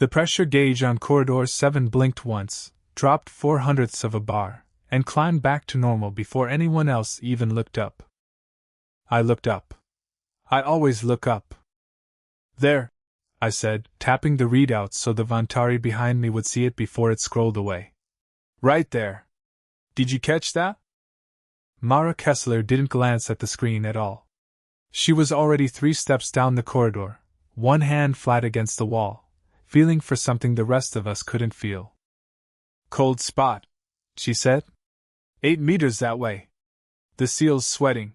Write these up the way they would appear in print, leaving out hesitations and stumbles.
The pressure gauge on corridor 7 blinked once, dropped 0.04 of a bar, and climbed back to normal before anyone else even looked up. I looked up. I always look up. There, I said, tapping the readout so the Vantari behind me would see it before it scrolled away. Right there. Did you catch that? Mara Kessler didn't glance at the screen at all. She was already 3 steps down the corridor, one hand flat against the wall, feeling for something the rest of us couldn't feel. Cold spot, she said. 8 meters that way. The seal's sweating.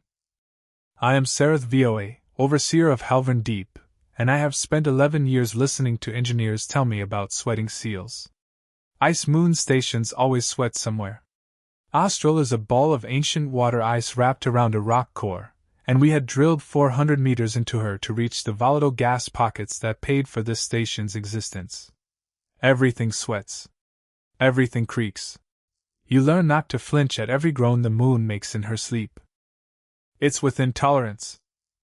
I am Serath Voa, overseer of Halvorn Deep, and I have spent 11 years listening to engineers tell me about sweating seals. Ice moon stations always sweat somewhere. Austral is a ball of ancient water ice wrapped around a rock core, and we had drilled 400 meters into her to reach the volatile gas pockets that paid for this station's existence. Everything sweats. Everything creaks. You learn not to flinch at every groan the moon makes in her sleep. It's within tolerance,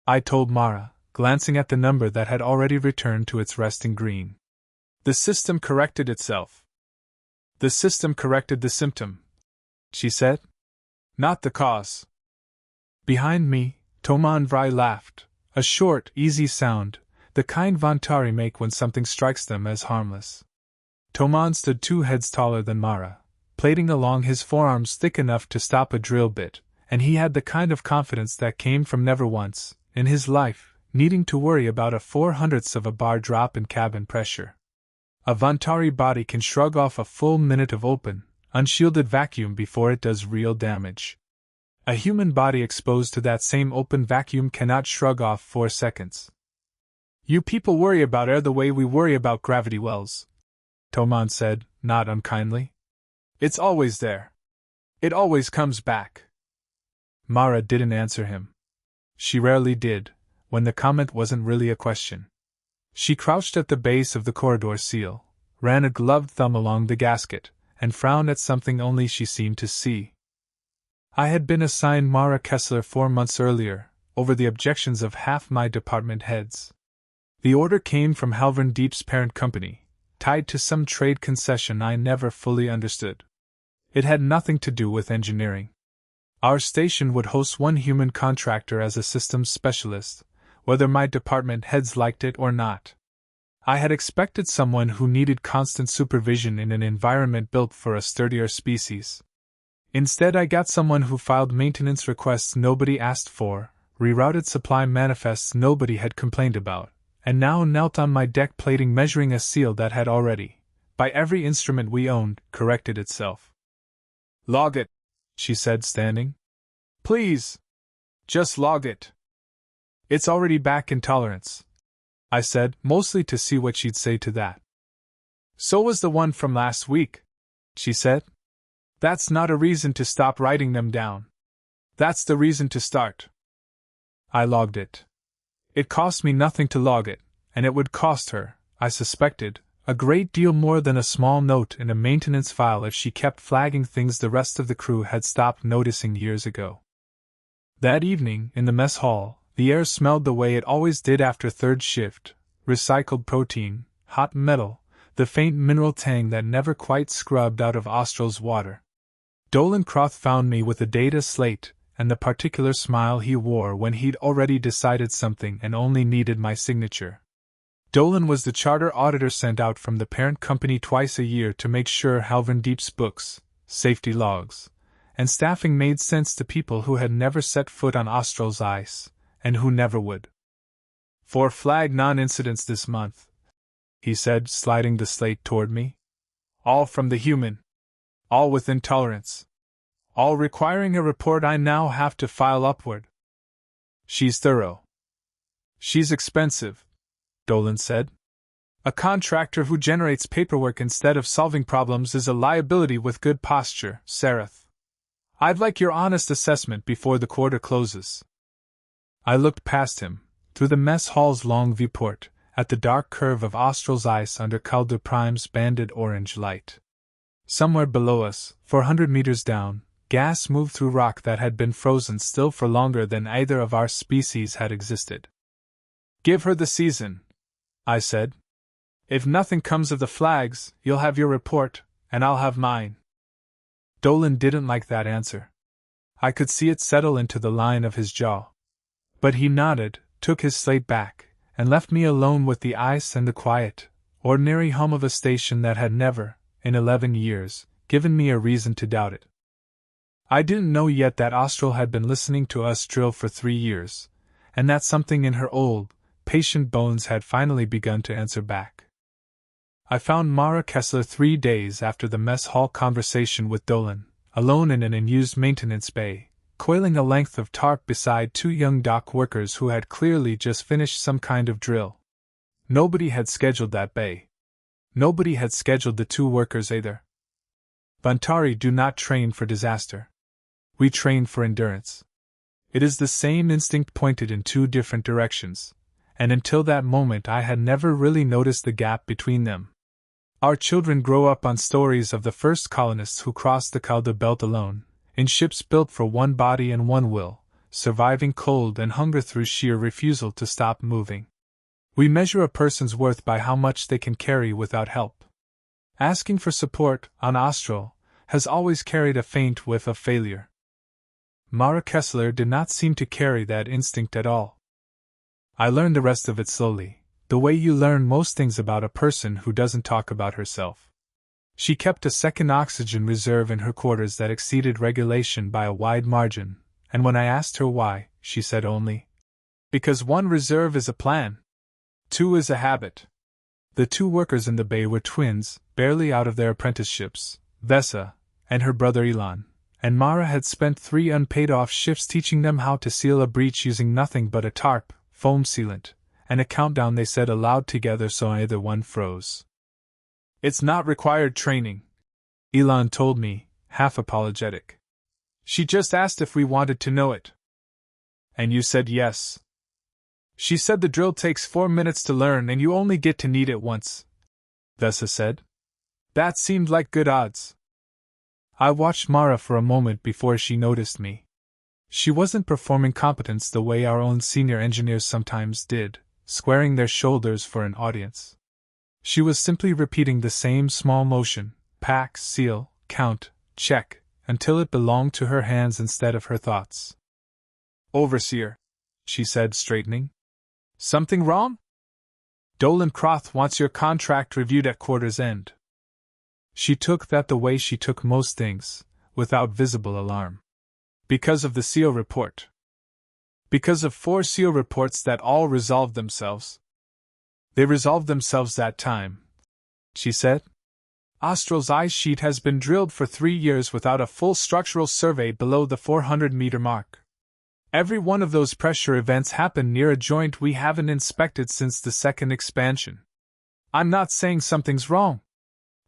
I told Mara, glancing at the number that had already returned to its resting green. The system corrected itself. The system corrected the symptom, she said. Not the cause. Behind me, Toman Vry laughed, a short, easy sound, the kind Vantari make when something strikes them as harmless. Toman stood 2 heads taller than Mara, plating along his forearms thick enough to stop a drill bit, and he had the kind of confidence that came from never once, in his life, needing to worry about a 0.04 of a bar drop in cabin pressure. A Vantari body can shrug off a full minute of open, unshielded vacuum before it does real damage. A human body exposed to that same open vacuum cannot shrug off 4 seconds. You people worry about air the way we worry about gravity wells, Toman said, not unkindly. It's always there. It always comes back. Mara didn't answer him. She rarely did, when the comment wasn't really a question. She crouched at the base of the corridor seal, ran a gloved thumb along the gasket, and frowned at something only she seemed to see. I had been assigned Mara Kessler 4 months earlier, over the objections of half my department heads. The order came from Halvorn Deep's parent company, tied to some trade concession I never fully understood. It had nothing to do with engineering. Our station would host 1 human contractor as a systems specialist, whether my department heads liked it or not. I had expected someone who needed constant supervision in an environment built for a sturdier species. Instead, I got someone who filed maintenance requests nobody asked for, rerouted supply manifests nobody had complained about, and now knelt on my deck plating measuring a seal that had already, by every instrument we owned, corrected itself. Log it, she said, standing. Please. Just log it. It's already back in tolerance, I said, mostly to see what she'd say to that. So was the one from last week, she said. That's not a reason to stop writing them down. That's the reason to start. I logged it. It cost me nothing to log it, and it would cost her, I suspected, a great deal more than a small note in a maintenance file if she kept flagging things the rest of the crew had stopped noticing years ago. That evening, in the mess hall, the air smelled the way it always did after 3rd shift: recycled protein, hot metal, the faint mineral tang that never quite scrubbed out of Austral's water. Dolan Croth found me with a data slate, and the particular smile he wore when he'd already decided something and only needed my signature. Dolan was the charter auditor sent out from the parent company twice a year to make sure Halvorn Deep's books, safety logs, and staffing made sense to people who had never set foot on Austral's ice, and who never would. 4 flag non-incidents this month, he said, sliding the slate toward me. All from the human. All within tolerance. All requiring a report I now have to file upward. She's thorough. She's expensive, Dolan said. A contractor who generates paperwork instead of solving problems is a liability with good posture, Serath. I'd like your honest assessment before the quarter closes. I looked past him, through the mess hall's long viewport, at the dark curve of Austral's ice under Col de Prime's banded orange light. Somewhere below us, 400 meters down, gas moved through rock that had been frozen still for longer than either of our species had existed. Give her the season, I said. If nothing comes of the flags, you'll have your report, and I'll have mine. Dolan didn't like that answer. I could see it settle into the line of his jaw. But he nodded, took his slate back, and left me alone with the ice and the quiet, ordinary hum of a station that had never, in 11 years, given me a reason to doubt it. I didn't know yet that Austral had been listening to us drill for 3 years, and that something in her old, patient bones had finally begun to answer back. I found Mara Kessler 3 days after the mess hall conversation with Dolan, alone in an unused maintenance bay, coiling a length of tarp beside 2 young dock workers who had clearly just finished some kind of drill. Nobody had scheduled that bay. Nobody had scheduled the 2 workers either. Vantari do not train for disaster. We train for endurance. It is the same instinct pointed in 2 different directions, and until that moment I had never really noticed the gap between them. Our children grow up on stories of the first colonists who crossed the Calder Belt alone, in ships built for one body and one will, surviving cold and hunger through sheer refusal to stop moving. We measure a person's worth by how much they can carry without help. Asking for support, on Austral, has always carried a faint whiff of failure. Mara Kessler did not seem to carry that instinct at all. I learned the rest of it slowly, the way you learn most things about a person who doesn't talk about herself. She kept a second oxygen reserve in her quarters that exceeded regulation by a wide margin, and when I asked her why, she said only, "Because 1 reserve is a plan. 2 is a habit." The 2 workers in the bay were twins, barely out of their apprenticeships, Vesa, and her brother Elon, and Mara had spent 3 unpaid-off shifts teaching them how to seal a breach using nothing but a tarp, foam sealant, and a countdown they said aloud together so either one froze. "It's not required training," Elon told me, half apologetic. "She just asked if we wanted to know it." "And you said yes." "She said the drill takes 4 minutes to learn and you only get to need it once," Vesa said. "That seemed like good odds." I watched Mara for a moment before she noticed me. She wasn't performing competence the way our own senior engineers sometimes did, squaring their shoulders for an audience. She was simply repeating the same small motion, pack, seal, count, check, until it belonged to her hands instead of her thoughts. "Overseer," she said, straightening. "Something wrong?" "Dolan Croth wants your contract reviewed at quarter's end." She took that the way she took most things, without visible alarm. "Because of the SEAL report." "Because of 4 SEAL reports that all resolved themselves." "They resolved themselves that time," she said. "Austral's ice sheet has been drilled for 3 years without a full structural survey below the 400-meter mark. Every one of those pressure events happened near a joint we haven't inspected since the second expansion. I'm not saying something's wrong.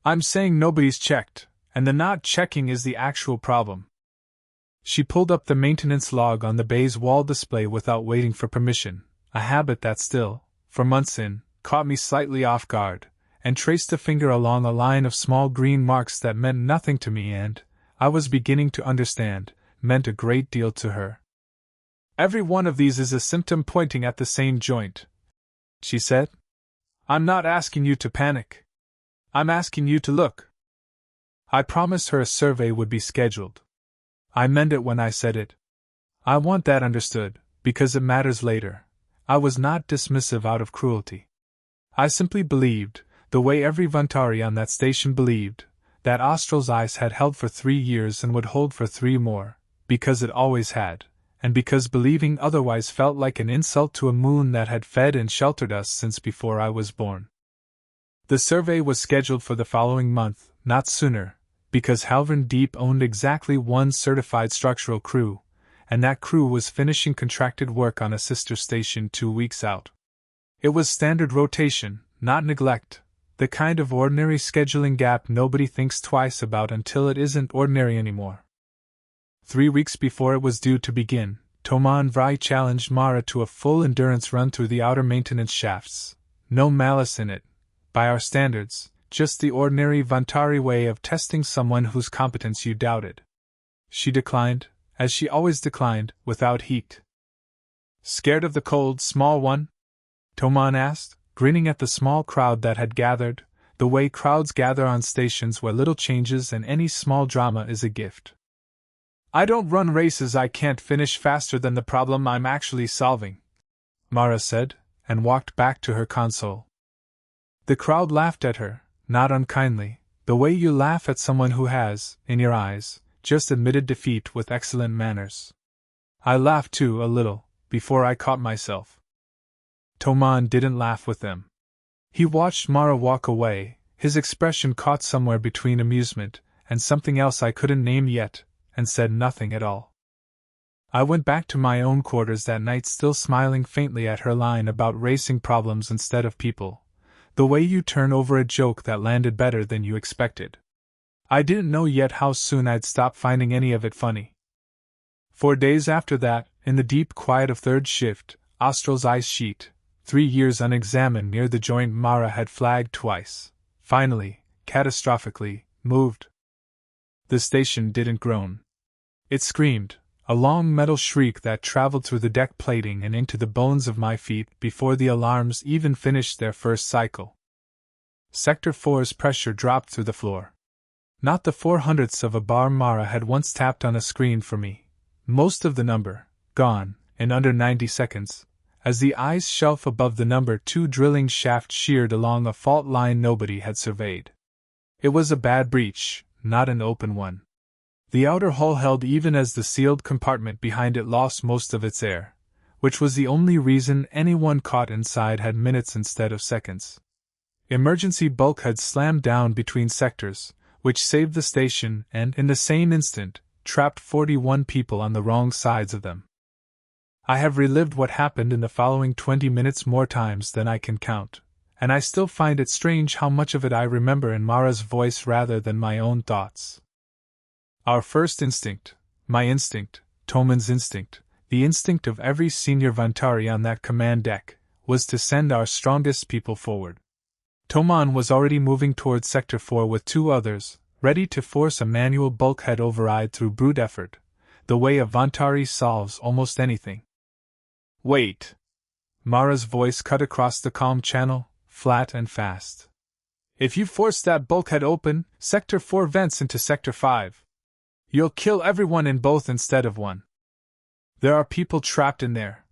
I'm saying nobody's checked, and the not checking is the actual problem." She pulled up the maintenance log on the bay's wall display without waiting for permission, a habit that still, for months in, caught me slightly off guard, and traced a finger along a line of small green marks that meant nothing to me and, I was beginning to understand, meant a great deal to her. "Every one of these is a symptom pointing at the same joint," she said. "I'm not asking you to panic. I'm asking you to look." I promised her a survey would be scheduled. I meant it when I said it. I want that understood, because it matters later. I was not dismissive out of cruelty. I simply believed, the way every Vantari on that station believed, that Austral's ice had held for 3 years and would hold for 3 more, because it always had, and because believing otherwise felt like an insult to a moon that had fed and sheltered us since before I was born. The survey was scheduled for the following month, not sooner, because Halvorn Deep owned exactly 1 certified structural crew, and that crew was finishing contracted work on a sister station 2 weeks out. It was standard rotation, not neglect, the kind of ordinary scheduling gap nobody thinks twice about until it isn't ordinary anymore. 3 weeks before it was due to begin, Toman Vrai challenged Mara to a full endurance run through the outer maintenance shafts. No malice in it, by our standards, just the ordinary Vantari way of testing someone whose competence you doubted. She declined, as she always declined, without heat. "Scared of the cold, small one?" Toman asked, grinning at the small crowd that had gathered, the way crowds gather on stations where little changes and any small drama is a gift. "I don't run races I can't finish faster than the problem I'm actually solving," Mara said, and walked back to her console. The crowd laughed at her, not unkindly, the way you laugh at someone who has, in your eyes, just admitted defeat with excellent manners. I laughed too, a little, before I caught myself. Toman didn't laugh with them. He watched Mara walk away, his expression caught somewhere between amusement and something else I couldn't name yet, and said nothing at all. I went back to my own quarters that night still smiling faintly at her line about racing problems instead of people, the way you turn over a joke that landed better than you expected. I didn't know yet how soon I'd stop finding any of it funny. 4 days after that, in the deep quiet of third shift, Austral's ice sheet, 3 years unexamined near the joint Mara had flagged twice, finally, catastrophically, moved. The station didn't groan. It screamed, a long metal shriek that traveled through the deck plating and into the bones of my feet before the alarms even finished their first cycle. Sector 4's pressure dropped through the floor. Not the 400ths of a bar Mara had once tapped on a screen for me. Most of the number, gone, in under 90 seconds, as the ice shelf above the number 2 drilling shaft sheared along a fault line nobody had surveyed. It was a bad breach, not an open one. The outer hull held even as the sealed compartment behind it lost most of its air, which was the only reason anyone caught inside had minutes instead of seconds. Emergency bulkheads slammed down between sectors, which saved the station and, in the same instant, trapped 41 people on the wrong sides of them. I have relived what happened in the following 20 minutes more times than I can count, and I still find it strange how much of it I remember in Mara's voice rather than my own thoughts. Our first instinct, my instinct, Toman's instinct, the instinct of every senior Vantari on that command deck, was to send our strongest people forward. Toman was already moving towards Sector 4 with 2 others, ready to force a manual bulkhead override through brute effort, the way a Vantari solves almost anything. "Wait!" Mara's voice cut across the calm channel, flat and fast. "If you force that bulkhead open, Sector 4 vents into Sector 5. You'll kill everyone in both instead of one." "There are people trapped in there,"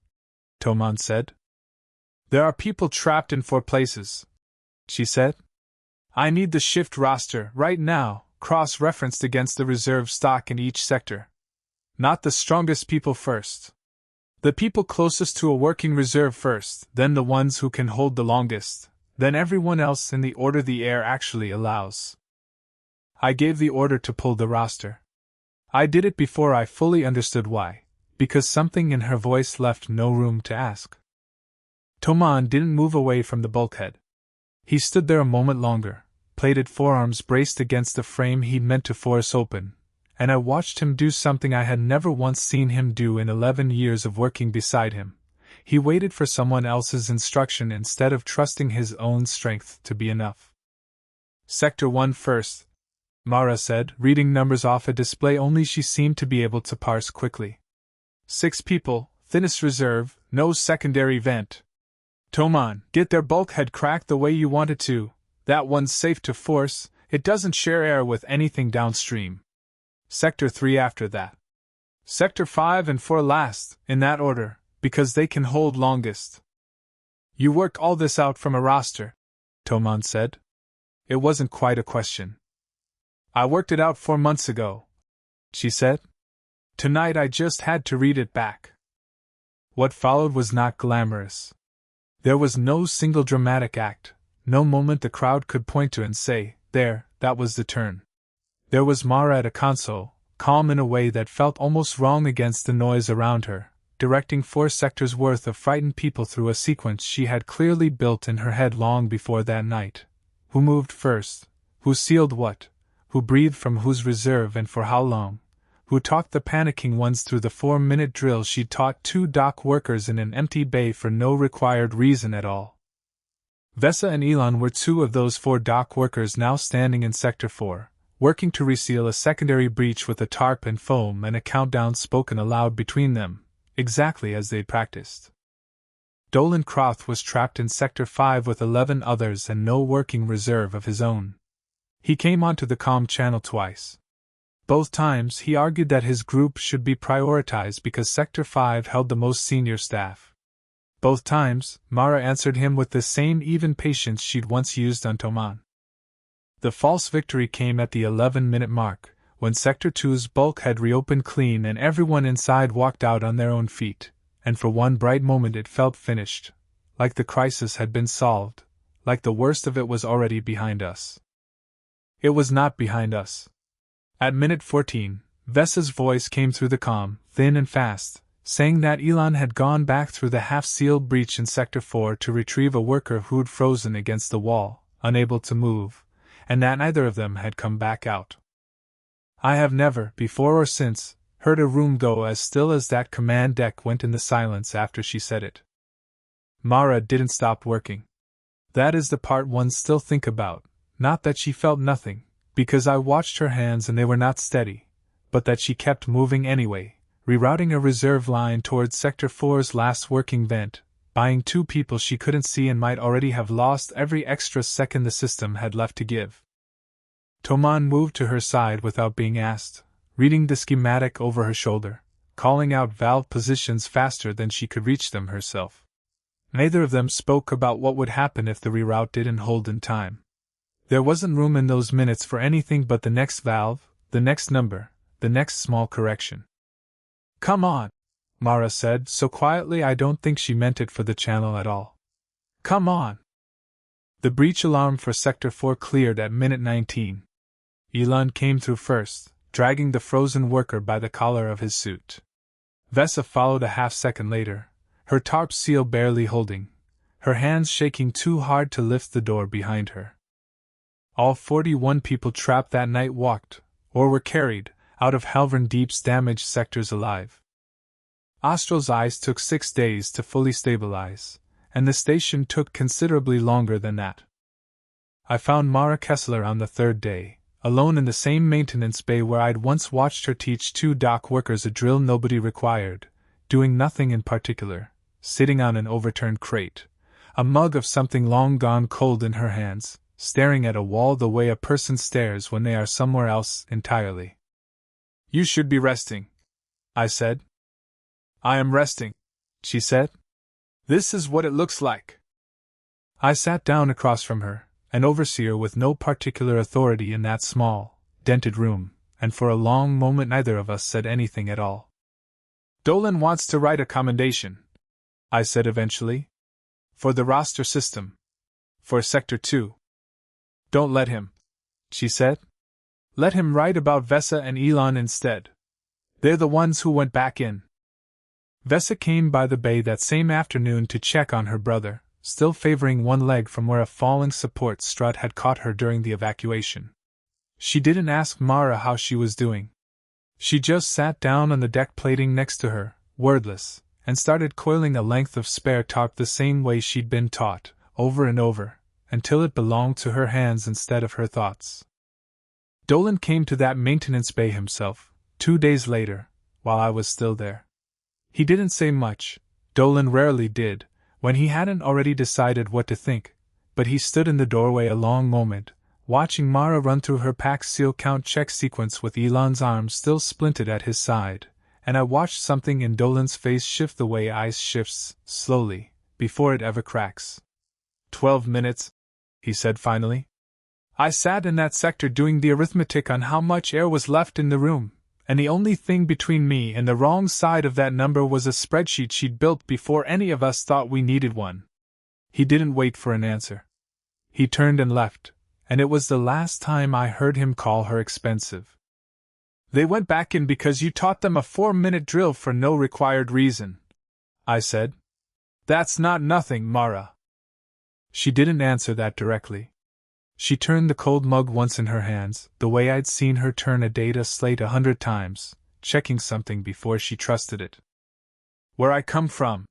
Toman said. "There are people trapped in 4 places," she said. "I need the shift roster, right now, cross-referenced against the reserve stock in each sector. Not the strongest people first. The people closest to a working reserve first, then the ones who can hold the longest, then everyone else in the order the air actually allows." I gave the order to pull the roster. I did it before I fully understood why, because something in her voice left no room to ask. Toman didn't move away from the bulkhead. He stood there a moment longer, plated forearms braced against the frame he'd meant to force open, and I watched him do something I had never once seen him do in 11 years of working beside him. He waited for someone else's instruction instead of trusting his own strength to be enough. "Sector 1 first," Mara said, reading numbers off a display only she seemed to be able to parse quickly. 6 people, thinnest reserve, no secondary vent. Toman, get their bulkhead cracked the way you want it to. That one's safe to force, it doesn't share air with anything downstream. Sector 3 after that. Sector 5 and 4 last, in that order, because they can hold longest." "You worked all this out from a roster," Toman said. It wasn't quite a question. "I worked it out 4 months ago," she said. "Tonight I just had to read it back." What followed was not glamorous. There was no single dramatic act, no moment the crowd could point to and say, "There, that was the turn." There was Mara at a console, calm in a way that felt almost wrong against the noise around her, directing 4 sectors worth of frightened people through a sequence she had clearly built in her head long before that night. Who moved first? Who sealed what? Who breathed from whose reserve and for how long? Who talked the panicking ones through the 4-minute drill she'd taught 2 dock workers in an empty bay for no required reason at all? Vesa and Elon were 2 of those 4 dock workers now standing in Sector 4, working to reseal a secondary breach with a tarp and foam and a countdown spoken aloud between them, exactly as they'd practiced. Dolan Croft was trapped in Sector 5 with 11 others and no working reserve of his own. He came onto the comm channel twice. Both times he argued that his group should be prioritized because Sector 5 held the most senior staff. Both times, Mara answered him with the same even patience she'd once used on Toman. The false victory came at the 11-minute mark, when Sector 2's bulkhead reopened clean and everyone inside walked out on their own feet, and for one bright moment it felt finished, like the crisis had been solved, like the worst of it was already behind us. It was not behind us. At minute 14, Vessa's voice came through the comm, thin and fast, saying that Elon had gone back through the half-sealed breach in Sector 4 to retrieve a worker who'd frozen against the wall, unable to move, and that neither of them had come back out. I have never, before or since, heard a room go as still as that command deck went in the silence after she said it. Mara didn't stop working. That is the part one still think about, not that she felt nothing, because I watched her hands and they were not steady, but that she kept moving anyway, rerouting a reserve line towards Sector 4's last working vent, buying 2 people she couldn't see and might already have lost every extra second the system had left to give. Toman moved to her side without being asked, reading the schematic over her shoulder, calling out valve positions faster than she could reach them herself. Neither of them spoke about what would happen if the reroute didn't hold in time. There wasn't room in those minutes for anything but the next valve, the next number, the next small correction. "Come on," Mara said, so quietly I don't think she meant it for the channel at all. "Come on." The breach alarm for Sector 4 cleared at minute 19. Elon came through first, dragging the frozen worker by the collar of his suit. Vessa followed a half-second later, her tarp seal barely holding, her hands shaking too hard to lift the door behind her. All 41 people trapped that night walked, or were carried, out of Halvorn Deep's damaged sectors alive. Astral's ice took 6 days to fully stabilize, and the station took considerably longer than that. I found Mara Kessler on the 3rd day, alone in the same maintenance bay where I'd once watched her teach 2 dock workers a drill nobody required, doing nothing in particular, sitting on an overturned crate, a mug of something long gone cold in her hands, staring at a wall the way a person stares when they are somewhere else entirely. "You should be resting," I said. "I am resting," she said. "This is what it looks like." I sat down across from her, an overseer with no particular authority in that small, dented room, and for a long moment neither of us said anything at all. "Dolan wants to write a commendation," I said eventually. "For the roster system. For Sector 2. Don't let him," she said. "Let him write about Vessa and Elon instead. They're the ones who went back in." Vessa came by the bay that same afternoon to check on her brother, still favoring one leg from where a falling support strut had caught her during the evacuation. She didn't ask Mara how she was doing. She just sat down on the deck plating next to her, wordless, and started coiling a length of spare tarp the same way she'd been taught, over and over, until it belonged to her hands instead of her thoughts. Dolan came to that maintenance bay himself, 2 days later, while I was still there. He didn't say much, Dolan rarely did, when he hadn't already decided what to think, but he stood in the doorway a long moment, watching Mara run through her pack seal count check sequence with Elon's arm still splinted at his side, and I watched something in Dolan's face shift the way ice shifts, slowly, before it ever cracks. 12 minutes, he said finally. I sat in that sector doing the arithmetic on how much air was left in the room, and the only thing between me and the wrong side of that number was a spreadsheet she'd built before any of us thought we needed one. He didn't wait for an answer. He turned and left, and it was the last time I heard him call her expensive. "They went back in because you taught them a 4-minute drill for no required reason," I said. "That's not nothing, Mara." She didn't answer that directly. She turned the cold mug once in her hands, the way I'd seen her turn a data slate 100 times, checking something before she trusted it. "Where I come from,"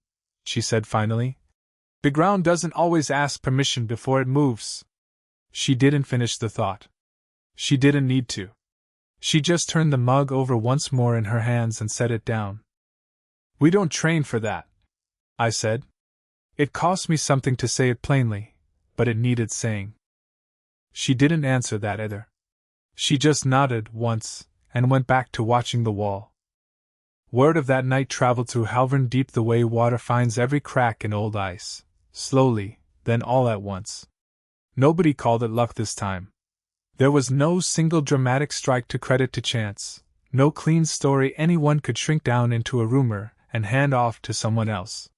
she said finally, "the ground doesn't always ask permission before it moves." She didn't finish the thought. She didn't need to. She just turned the mug over once more in her hands and set it down. "We don't train for that," I said. It cost me something to say it plainly, but it needed saying. She didn't answer that either. She just nodded once, and went back to watching the wall. Word of that night traveled through Halvorn Deep the way water finds every crack in old ice, slowly, then all at once. Nobody called it luck this time. There was no single dramatic strike to credit to chance, no clean story anyone could shrink down into a rumor and hand off to someone else.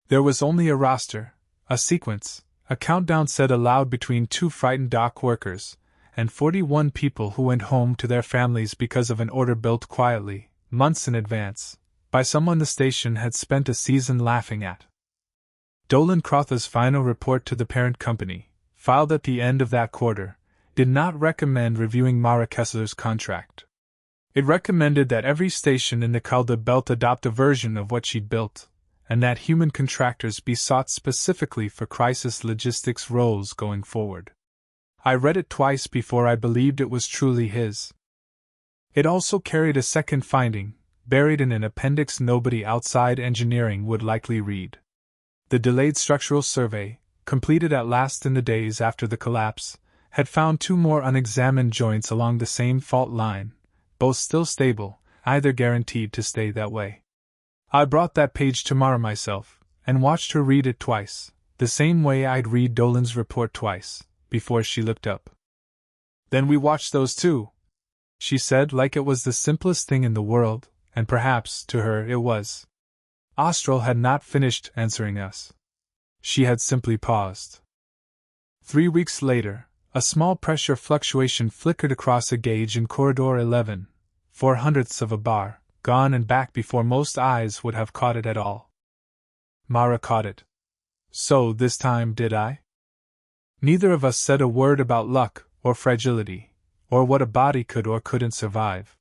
There was only a roster, a sequence, a countdown said aloud between two frightened dock workers, and 41 people who went home to their families because of an order built quietly, months in advance, by someone the station had spent a season laughing at. Dolan Crotha's final report to the parent company, filed at the end of that quarter, did not recommend reviewing Mara Kessler's contract. It recommended that every station in the Calda Belt adopt a version of what she'd built, and that human contractors be sought specifically for crisis logistics roles going forward. I read it twice before I believed it was truly his. It also carried a second finding, buried in an appendix nobody outside engineering would likely read. The delayed structural survey, completed at last in the days after the collapse, had found 2 more unexamined joints along the same fault line, both still stable, either guaranteed to stay that way. I brought that page to Mara myself, and watched her read it twice, the same way I'd read Dolan's report twice, before she looked up. "Then we watched those too," she said like it was the simplest thing in the world, and perhaps, to her, it was. Austral had not finished answering us. She had simply paused. 3 weeks later, a small pressure fluctuation flickered across a gauge in corridor 11, 0.04 of a bar, gone and back before most eyes would have caught it at all. Mara caught it. So this time did I? Neither of us said a word about luck, or fragility, or what a body could or couldn't survive.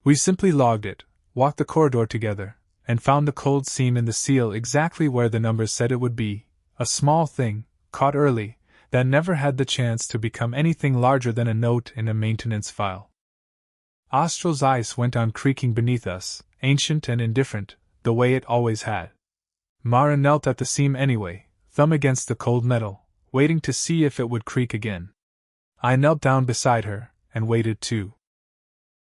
We simply logged it, walked the corridor together, and found the cold seam in the seal exactly where the numbers said it would be, a small thing, caught early, that never had the chance to become anything larger than a note in a maintenance file. Austral's ice went on creaking beneath us, ancient and indifferent, the way it always had. Mara knelt at the seam anyway, thumb against the cold metal, waiting to see if it would creak again. I knelt down beside her, and waited too.